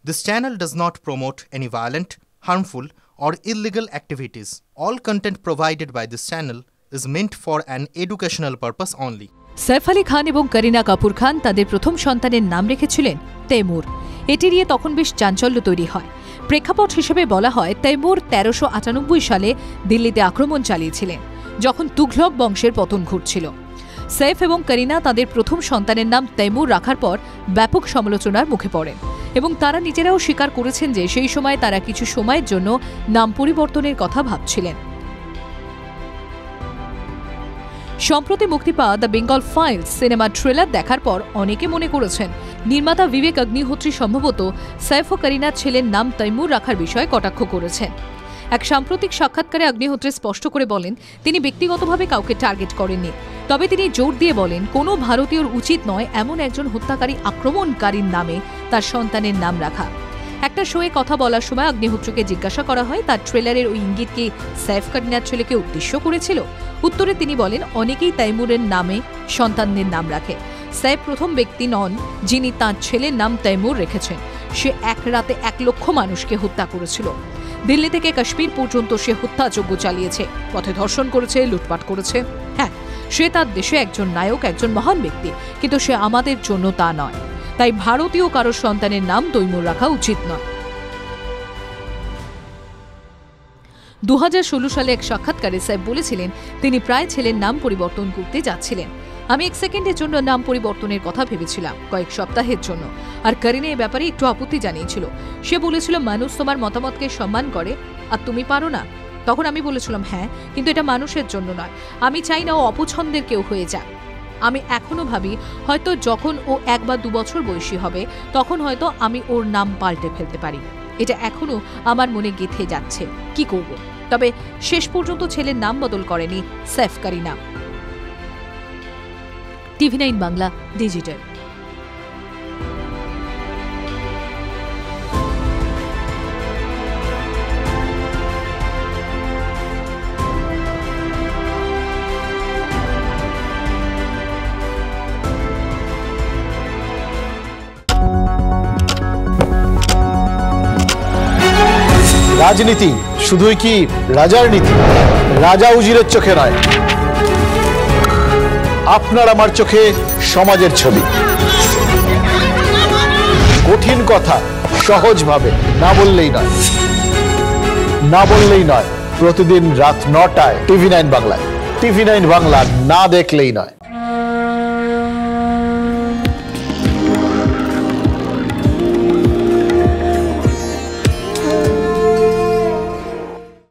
This channel does not promote any violent, harmful, or illegal activities. All content provided by this channel is meant for an educational purpose only. সৈফ Ali Khan এবং করিনা কাপুর খান তাদের প্রথম সন্তানের নাম রেখেছিলেন তৈমুর। এটি নিয়ে তখন বেশ চাঞ্চল্য তৈরি হয়। প্রেক্ষাপট হিসেবে বলা হয় তৈমুর 1398 সালে দিল্লিতে আক্রমণ চালিয়েছিলেন, যখন তুঘলক বংশের পতন ঘটছিল। সৈফ এবং করিনা তাদের প্রথম সন্তানের নাম তৈমুর রাখার পর ব্যাপক সমালোচনার মুখে পড়েন এবং তারা নিজেরাও স্বীকার করেছেন যে সেই সময় তারা কিছু সময়ের জন্য নাম পরিবর্তনের কথা ভাবছিলেন। সম্প্রতি মুক্তি পাওয়া দ্য বেঙ্গল ফাইলস সিনেমার ট্রেলার দেখার পর অনেকে মনে করেছেন নির্মাতা বিবেক অগ্নিহোত্রী সম্ভবত সৈফ ও করিনার ছেলের নাম তৈমুর রাখার বিষয়ে কটাক্ষ করেছেন। এক সাম্প্রতিক সাক্ষাৎকারে অগ্নিহোত্রী স্পষ্ট করে বলেন তিনি ব্যক্তিগতভাবে কাউকে টার্গেট করেননি, তবে তিনি জোর দিয়ে বলেন কোনো ভারতীয়র উচিত নয় এমন একজন হত্যাকারী আক্রমণকারীর নামে তার সন্তানের নাম রাখা। একটা শোয়ে কথা বলার সময় অগ্নিহোত্রীকে জিজ্ঞাসা করা হয় তার ট্রেলারের ওই ইঙ্গিত কি সৈফ করিনার ছেলেকে উদ্দেশ্য করেছিল। উত্তরে তিনি বলেন অনেকেই তৈমুরের নামে সন্তানদের নাম রাখে। সৈফ প্রথম ব্যক্তি নন যিনি তাঁর ছেলের নাম তৈমুর রেখেছেন। সে এক রাতে 1 লক্ষ মানুষকে হত্যা করেছিল। দিল্লি থেকে কাশ্মীর পর্যন্ত সে হত্যাযজ্ঞ চালিয়েছে, পথে ধর্ষণ করেছে, লুটপাট করেছে। হ্যাঁ, সে তার দেশে একজন নায়ক, একজন মহান ব্যক্তি, কিন্তু সে আমাদের জন্য তা নয়। তাই ভারতীয় কারো সন্তানের নাম তৈমুর রাখা উচিত নয়। 2016 সালে এক সাক্ষাৎকারে সৈফ বলেছিলেন তিনি প্রায় ছেলের নাম পরিবর্তন করতে যাচ্ছিলেন। আমি 1 সেকেন্ডের জন্য নাম পরিবর্তনের কথা ভেবেছিলাম, কয়েক সপ্তাহের জন্য। আর করিনা এই ব্যাপারে একটু আপত্তি জানিয়েছিল। সে বলেছিল মানুষ তোমার মতামতকে সম্মান করে আর তুমি পারো না। তখন আমি বলেছিলাম হ্যাঁ, কিন্তু এটা মানুষের জন্য নয়। আমি চাই না ও অপছন্দের কেউ হয়ে যাক। আমি এখনো ভাবি হয়তো যখন ও 1 বা 2 বছর বয়সী হবে তখন হয়তো আমি ওর নাম পাল্টে ফেলতে পারি। এটা এখনো আমার মনে গেঁথে যাচ্ছে, কি করব। তবে শেষ পর্যন্ত ছেলের নাম বদল করেনি সৈফ করিনা। TV9 Bangla digital. রাজনীতি শুধুই কি রাজার নীতি? রাজা উজিরের চোখে নয়, আপনার আমার চোখে সমাজের ছবি। কঠিন কথা সহজভাবে না বললেই নয়। প্রতিদিন রাত 9টায় TV9 বাংলায়। TV9 বাংলা না দেখলেই নয়।